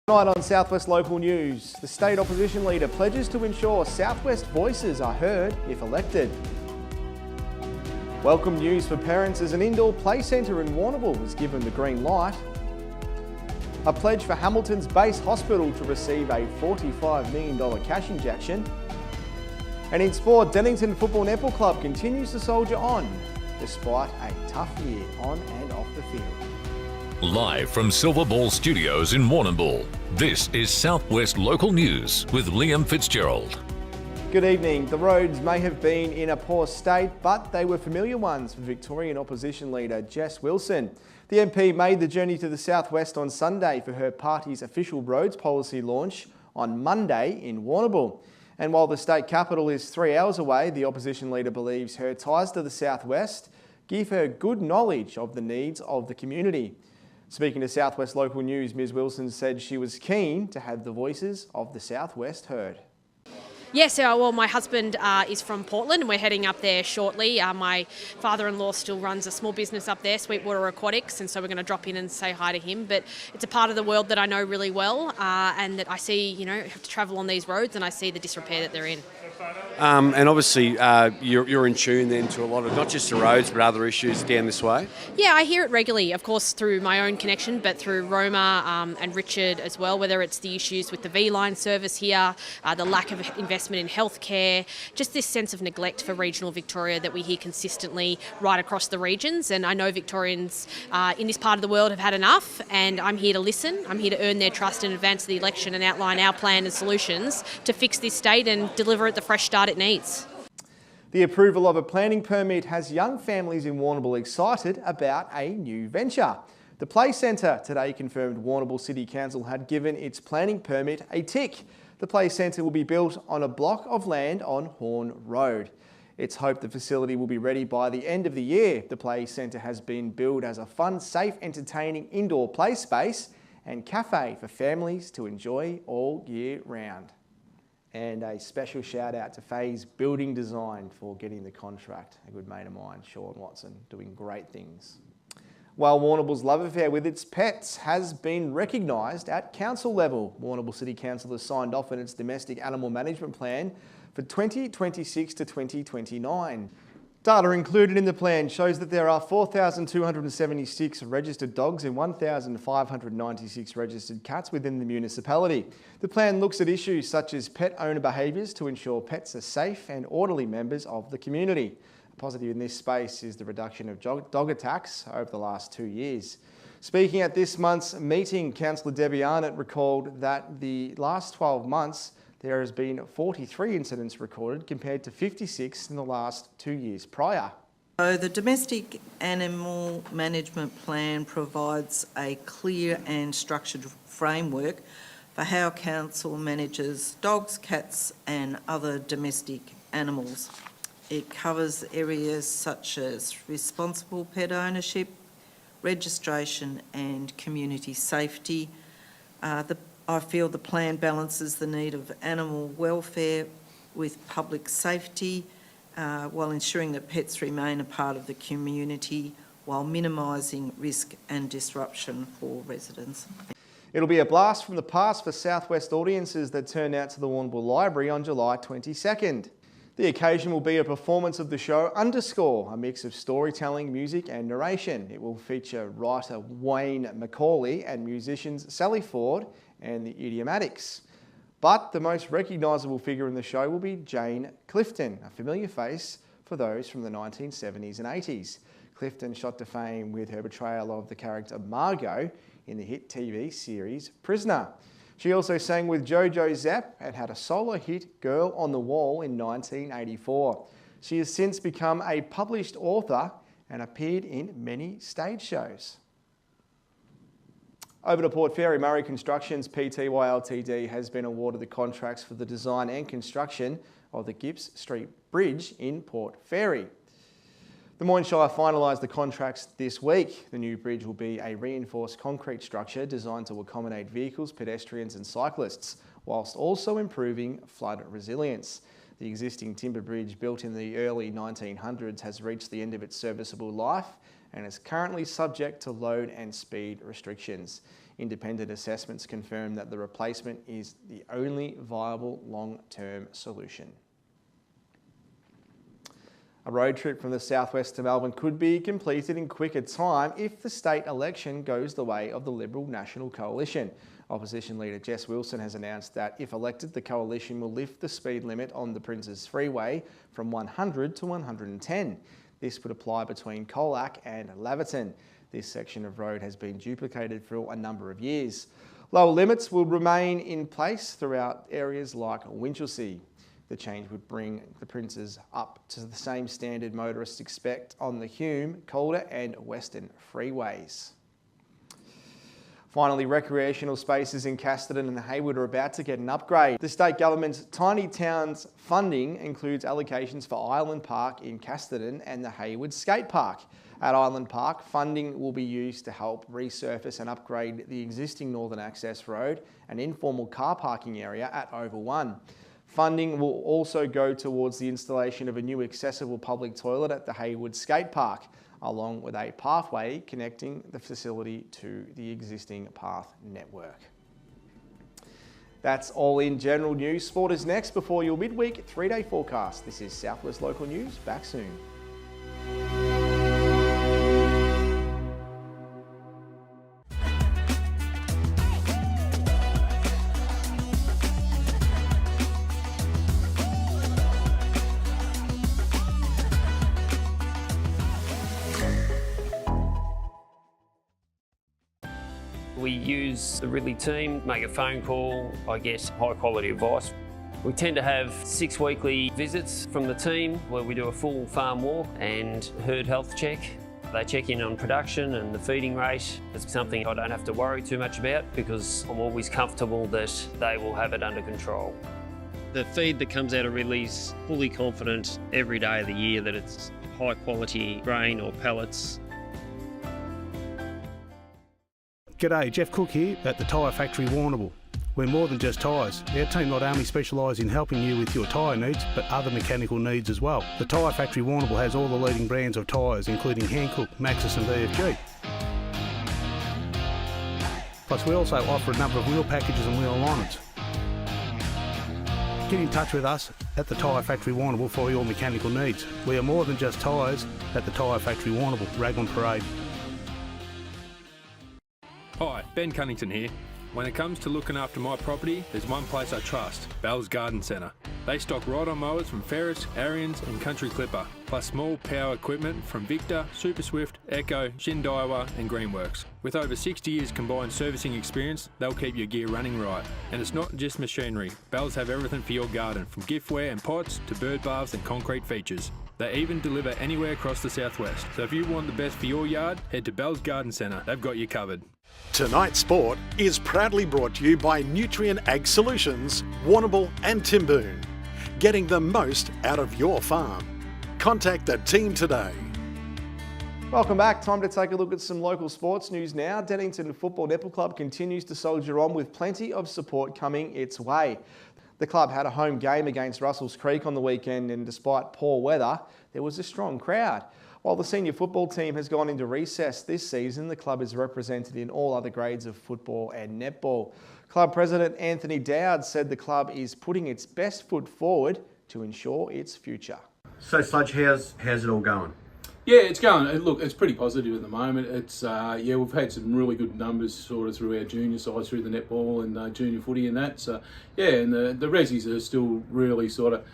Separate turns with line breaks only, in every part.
Tonight on Southwest Local News, the state opposition leader pledges to ensure Southwest voices are heard if elected. Welcome news for parents as an indoor play centre in Warrnambool is given the green light. A pledge for Hamilton's base hospital to receive a $45 million cash injection. And in sport, Dennington Football Netball Club continues to soldier on despite a tough year on and off the field.
Live from Silver Ball Studios in Warrnambool, this is Southwest Local News with Liam Fitzgerald.
Good evening. The roads may have been in a poor state, but they were familiar ones for Victorian opposition leader Jess Wilson. The MP made the journey to the southwest on Sunday for her party's official roads policy launch on Monday in Warrnambool. And while the state capital is 3 hours away, the opposition leader believes her ties to the southwest give her good knowledge of the needs of the community. Speaking to Southwest Local News, Ms Wilson said she was keen to have the voices of the southwest heard.
Yes, well, my husband is from Portland and we're heading up there shortly. My father-in-law still runs a small business up there, Sweetwater Aquatics, and so we're going to drop in and say hi to him. But it's a part of the world that I know really well and that I see, have to travel on these roads and I see the disrepair that they're in.
And obviously you're in tune then to a lot of not just the roads but other issues down this way?
Yeah, I hear it regularly, of course through my own connection, but through Roma and Richard as well, whether it's the issues with the V-line service here, the lack of investment in healthcare, just this sense of neglect for regional Victoria that we hear consistently right across the regions. And I know Victorians in this part of the world have had enough, and I'm here to listen. I'm here to earn their trust in advance of the election and outline our plan and solutions to fix this state and deliver it the fresh start it needs.
The approval of a planning permit has young families in Warrnambool excited about a new venture. The Play Centre today confirmed Warrnambool City Council had given its planning permit a tick. The Play Centre will be built on a block of land on Horn Road. It's hoped the facility will be ready by the end of the year. The Play Centre has been billed as a fun, safe, entertaining indoor play space and cafe for families to enjoy all year round. And a special shout out to Faye's Building Design for getting the contract. A good mate of mine, Sean Watson, doing great things. While Warrnambool's love affair with its pets has been recognised at council level, Warrnambool City Council has signed off on its domestic animal management plan for 2026 to 2029. Data included in the plan shows that there are 4,276 registered dogs and 1,596 registered cats within the municipality. The plan looks at issues such as pet owner behaviours to ensure pets are safe and orderly members of the community. A positive in this space is the reduction of dog attacks over the last 2 years. Speaking at this month's meeting, Councillor Debbie Arnott recalled that the last 12 months there has been 43 incidents recorded compared to 56 in the last 2 years prior.
So the domestic animal management plan provides a clear and structured framework for how council manages dogs, cats and other domestic animals. It covers areas such as responsible pet ownership, registration and community safety. I feel the plan balances the need of animal welfare with public safety while ensuring that pets remain a part of the community while minimising risk and disruption for residents.
It'll be a blast from the past for Southwest audiences that turn out to the Warrnambool Library on July 22nd. The occasion will be a performance of the show Underscore, a mix of storytelling, music and narration. It will feature writer Wayne Macaulay and musicians Sally Ford and the Idiomatics. But the most recognisable figure in the show will be Jane Clifton, a familiar face for those from the 1970s and 80s. Clifton shot to fame with her portrayal of the character Margot in the hit TV series Prisoner. She also sang with Jojo Zapp and had a solo hit, Girl on the Wall, in 1984. She has since become a published author and appeared in many stage shows. Over to Port Fairy, Murray Constructions Pty Ltd has been awarded the contracts for the design and construction of the Gibbs Street Bridge in Port Fairy. The Moyne Shire finalised the contracts this week. The new bridge will be a reinforced concrete structure designed to accommodate vehicles, pedestrians and cyclists, whilst also improving flood resilience. The existing timber bridge, built in the early 1900s, has reached the end of its serviceable life and is currently subject to load and speed restrictions. Independent assessments confirm that the replacement is the only viable long-term solution. A road trip from the southwest to Melbourne could be completed in quicker time if the state election goes the way of the Liberal National Coalition. Opposition leader Jess Wilson has announced that if elected, the coalition will lift the speed limit on the Princes Freeway from 100 to 110. This would apply between Colac and Laverton. This section of road has been duplicated for a number of years. Lower limits will remain in place throughout areas like Winchelsea. The change would bring the Princes up to the same standard motorists expect on the Hume, Calder and Western freeways. Finally, recreational spaces in Casterton and Hayward are about to get an upgrade. The state government's Tiny Towns funding includes allocations for Island Park in Casterton and the Hayward Skate Park. At Island Park, funding will be used to help resurface and upgrade the existing Northern Access Road and informal car parking area at Oval 1. Funding will also go towards the installation of a new accessible public toilet at the Hayward Skate Park, along with a pathway connecting the facility to the existing path network. That's all in general news. Sport is next before your midweek 3-day forecast. This is Southwest Local News. Back soon.
We use the Ridley team, make a phone call, I guess high quality advice. We tend to have 6 weekly visits from the team where we do a full farm walk and herd health check. They check in on production and the feeding rate. It's something I don't have to worry too much about because I'm always comfortable that they will have it under control. The feed that comes out of Ridley's fully confident every day of the year that it's high quality grain or pellets.
G'day, Jeff Cook here at the Tyre Factory Warrnambool. We're more than just tyres. Our team not only specialise in helping you with your tyre needs, but other mechanical needs as well. The Tyre Factory Warrnambool has all the leading brands of tyres, including Hankook, Maxxis and BFG. Plus we also offer a number of wheel packages and wheel alignments. Get in touch with us at the Tyre Factory Warrnambool for your mechanical needs. We are more than just tyres at the Tyre Factory Warrnambool, Raglan Parade.
Hi, Ben Cunnington here. When it comes to looking after my property, there's one place I trust, Bell's Garden Centre. They stock ride-on mowers from Ferris, Ariens and Country Clipper, plus small power equipment from Victor, Super Swift, Echo, Shindaiwa and Greenworks. With over 60 years combined servicing experience, they'll keep your gear running right. And it's not just machinery. Bell's have everything for your garden, from giftware and pots to bird baths and concrete features. They even deliver anywhere across the southwest. So if you want the best for your yard, head to Bell's Garden Centre. They've got you covered.
Tonight's sport is proudly brought to you by Nutrient Ag Solutions, Warrnambool and Timboon. Getting the most out of your farm. Contact the team today.
Welcome back. Time to take a look at some local sports news now. Dennington Football Netball Club continues to soldier on with plenty of support coming its way. The club had a home game against Russells Creek on the weekend, and despite poor weather, there was a strong crowd. While the senior football team has gone into recess this season, the club is represented in all other grades of football and netball. Club President Anthony Dowd said the club is putting its best foot forward to ensure its future.
So Sludge, how's it all going?
Yeah, it's going. Look, it's pretty positive at the moment. It's we've had some really good numbers sort of through our junior sides, through the netball and junior footy and that. So yeah, and the Rezzies are still really sort of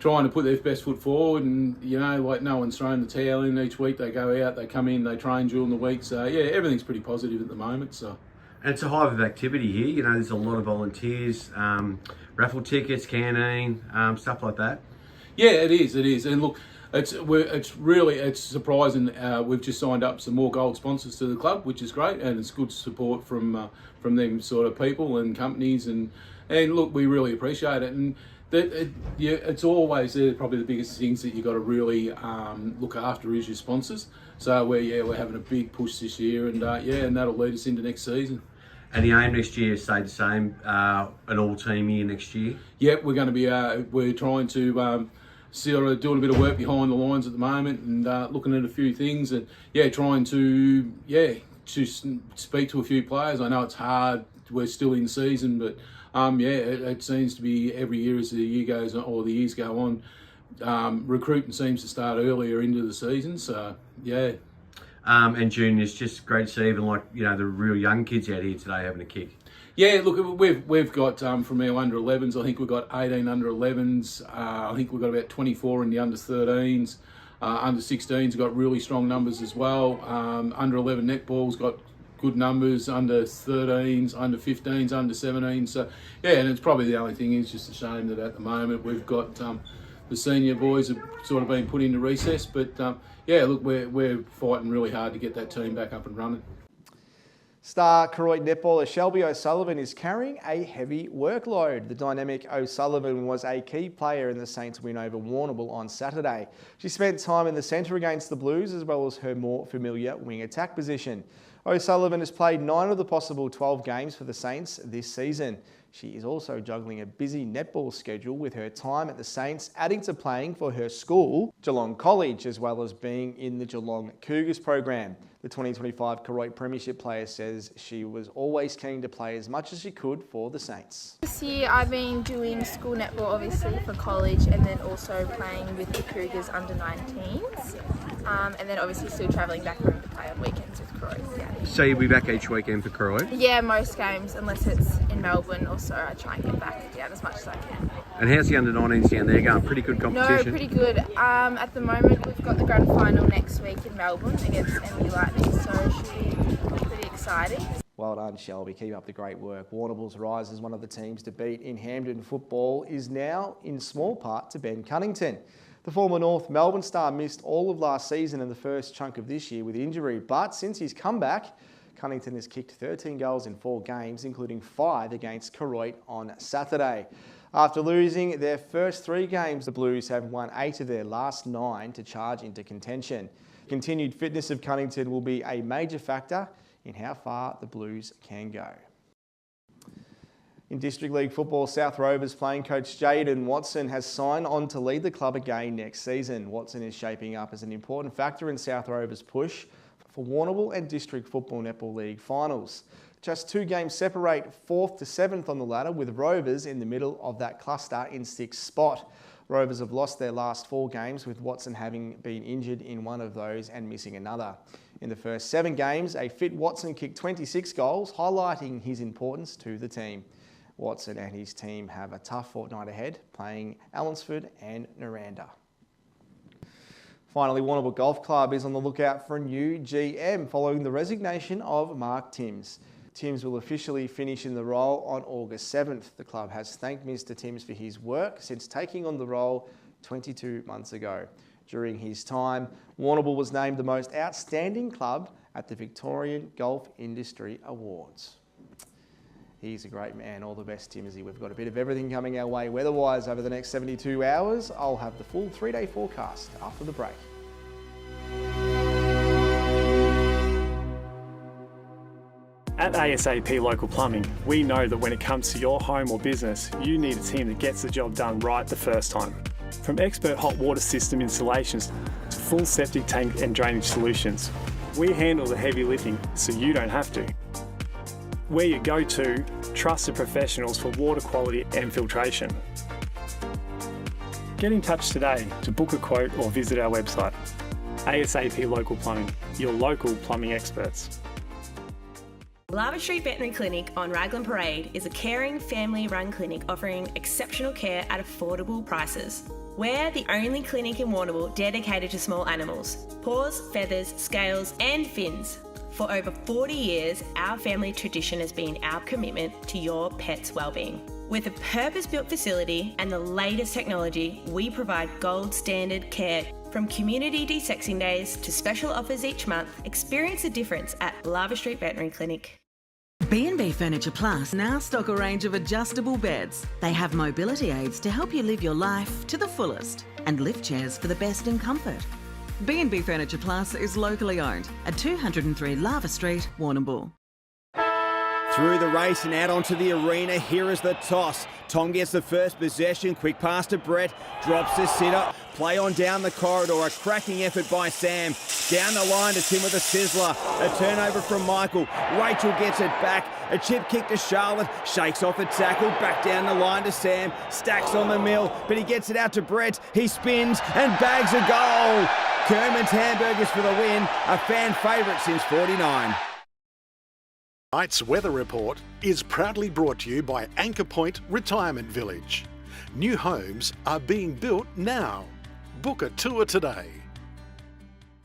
trying to put their best foot forward, and like no one's thrown the towel in each week. They go out, they come in, they train during the week. So yeah, everything's pretty positive at the moment. So.
And it's a hive of activity here. There's a lot of volunteers, raffle tickets, canteen, stuff like that.
Yeah, it is. And look, it's surprising. We've just signed up some more gold sponsors to the club, which is great, and it's good support from them sort of people and companies, and look, we really appreciate it. And it's always probably the biggest things that you got to really look after is your sponsors. So we're having a big push this year, and and that'll lead us into next season.
And the aim next year is stay the same, an all-team year next year.
Yeah, we're going to be. We're trying to sort of doing a bit of work behind the lines at the moment, and looking at a few things, and trying to speak to a few players. I know it's hard. We're still in season, but it seems to be every year as the year goes on, or the years go on, recruiting seems to start earlier into the season. So
and June, it's just great to see even the real young kids out here today having a kick.
Yeah, look, we've got from our under 11s. I think we've got 18 under 11s. I think we've got about 24 in the under 13s. Under 16s got really strong numbers as well. Under 11 netball's got good numbers. Under 13s, under 15s, under 17s. So and it's probably the only thing is just a shame that at the moment we've got the senior boys have sort of been put into recess. But look, we're fighting really hard to get that team back up and running.
Star Koroit netballer Shelby O'Sullivan is carrying a heavy workload. The dynamic O'Sullivan was a key player in the Saints' win over Warrnambool on Saturday. She spent time in the centre against the Blues as well as her more familiar wing attack position. O'Sullivan has played 9 of the possible 12 games for the Saints this season. She is also juggling a busy netball schedule with her time at the Saints, adding to playing for her school, Geelong College, as well as being in the Geelong Cougars program. The 2025 Koroit Premiership player says she was always keen to play as much as she could for the Saints.
This year I've been doing school netball obviously for college, and then also playing with the Cougars under 19s. And then obviously still travelling back home to play on weekends with Koroit.
So you'll be back each weekend for Koroit?
Yeah, most games, unless it's in Melbourne or so, I try and get back down as much as I can.
And how's the under-19s down there going? Pretty good competition?
No, pretty good. At the moment we've got the grand final next week in Melbourne against Emily Lightning, so it should be pretty exciting.
Well done, Shelby. Keep up the great work. Warrnambool's rise as one of the teams to beat in Hampden football is now in small part to Ben Cunnington. The former North Melbourne star missed all of last season and the first chunk of this year with injury, but since his comeback, Cunnington has kicked 13 goals in 4 games, including 5 against Koroit on Saturday. After losing their first 3 games, the Blues have won 8 of their last 9 to charge into contention. Continued fitness of Cunnington will be a major factor in how far the Blues can go. In District League football, South Rovers playing coach Jaden Watson has signed on to lead the club again next season. Watson is shaping up as an important factor in South Rovers' push for Warrnambool and District Football Netball League finals. Just 2 games separate 4th to 7th on the ladder, with Rovers in the middle of that cluster in 6th spot. Rovers have lost their last 4 games, with Watson having been injured in one of those and missing another. In the first 7 games, a fit Watson kicked 26 goals, highlighting his importance to the team. Watson and his team have a tough fortnight ahead, playing Allansford and Naranda. Finally, Warrnambool Golf Club is on the lookout for a new GM following the resignation of Mark Timms. Timms will officially finish in the role on August 7th. The club has thanked Mr. Timms for his work since taking on the role 22 months ago. During his time, Warrnambool was named the most outstanding club at the Victorian Golf Industry Awards. He's a great man. All the best, Timsy. We've got a bit of everything coming our way weather-wise over the next 72 hours. I'll have the full 3-day forecast after the break.
At ASAP Local Plumbing, we know that when it comes to your home or business, you need a team that gets the job done right the first time. From expert hot water system installations to full septic tank and drainage solutions, we handle the heavy lifting so you don't have to. We're your go-to, trusted professionals for water quality and filtration. Get in touch today to book a quote or visit our website. ASAP Local Plumbing, your local plumbing experts.
Lava Street Veterinary Clinic on Raglan Parade is a caring, family-run clinic offering exceptional care at affordable prices. We're the only clinic in Warrnambool dedicated to small animals: paws, feathers, scales and fins. For over 40 years, our family tradition has been our commitment to your pet's wellbeing. With a purpose-built facility and the latest technology, we provide gold standard care. From community desexing days to special offers each month, experience the difference at Lava Street Veterinary Clinic.
B&B Furniture Plus now stock a range of adjustable beds. They have mobility aids to help you live your life to the fullest, and lift chairs for the best in comfort. B&B Furniture Plus is locally owned at 203 Lava Street, Warrnambool.
Through the race and out onto the arena, here is the toss. Tom gets the first possession, quick pass to Brett, drops the sitter, play on down the corridor, a cracking effort by Sam. Down the line to Tim with a sizzler, a turnover from Michael. Rachel gets it back, a chip kick to Charlotte, shakes off the tackle, back down the line to Sam, stacks on the mill, but he gets it out to Brett, he spins and bags a goal. Kerman's Hamburgers for the win, a fan favourite since 49.
Tonight's weather report is proudly brought to you by Anchor Point Retirement Village. New homes are being built now. Book a tour today.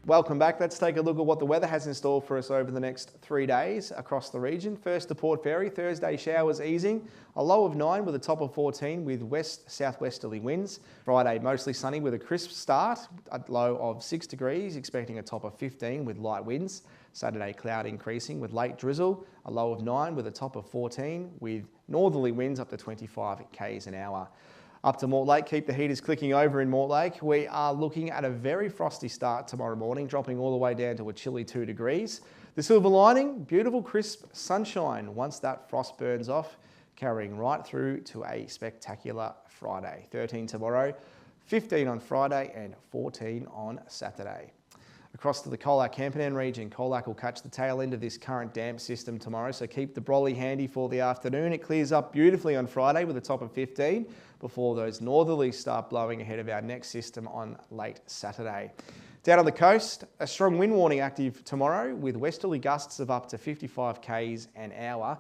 Welcome back. Let's take a look at what the weather has in store for us over the next 3 days across the region. First to Port Fairy, Thursday showers easing, a low of 9 with a top of 14 with west-southwesterly winds. Friday mostly sunny with a crisp start, a low of 6 degrees, expecting a top of 15 with light winds. Saturday cloud increasing with late drizzle, a low of 9 with a top of 14 with northerly winds up to 25 k's an hour. Up to Mortlake, keep the heaters clicking over in Mortlake. We are looking at a very frosty start tomorrow morning, dropping all the way down to a chilly 2 degrees. The silver lining, beautiful crisp sunshine once that frost burns off, carrying right through to a spectacular Friday. 13 tomorrow, 15 on Friday and 14 on Saturday. Across to the Colac-Camperdown region, Colac will catch the tail end of this current damp system tomorrow, so keep the brolly handy for the afternoon. It clears up beautifully on Friday with a top of 15 before those northerlies start blowing ahead of our next system on late Saturday. Down on the coast, a strong wind warning active tomorrow with westerly gusts of up to 55 k's an hour.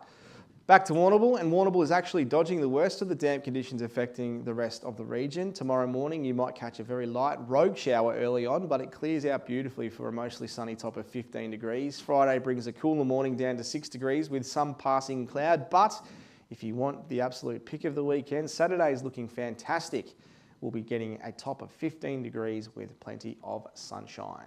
Back to Warrnambool, and Warrnambool is actually dodging the worst of the damp conditions affecting the rest of the region. Tomorrow morning you might catch a very light rogue shower early on, but it clears out beautifully for a mostly sunny top of 15 degrees. Friday brings a cooler morning down to 6 degrees with some passing cloud, but if you want the absolute pick of the weekend, Saturday is looking fantastic. We'll be getting a top of 15 degrees with plenty of sunshine.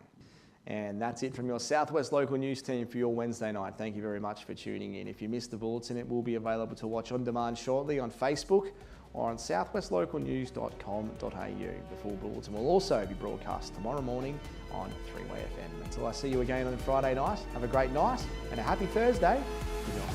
And that's it from your Southwest Local News team for your Wednesday night. Thank you very much for tuning in. If you missed the bulletin, it will be available to watch on demand shortly on Facebook or on southwestlocalnews.com.au. The full bulletin will also be broadcast tomorrow morning on 3Way FM. Until I see you again on Friday night, have a great night and a happy Thursday. Good night.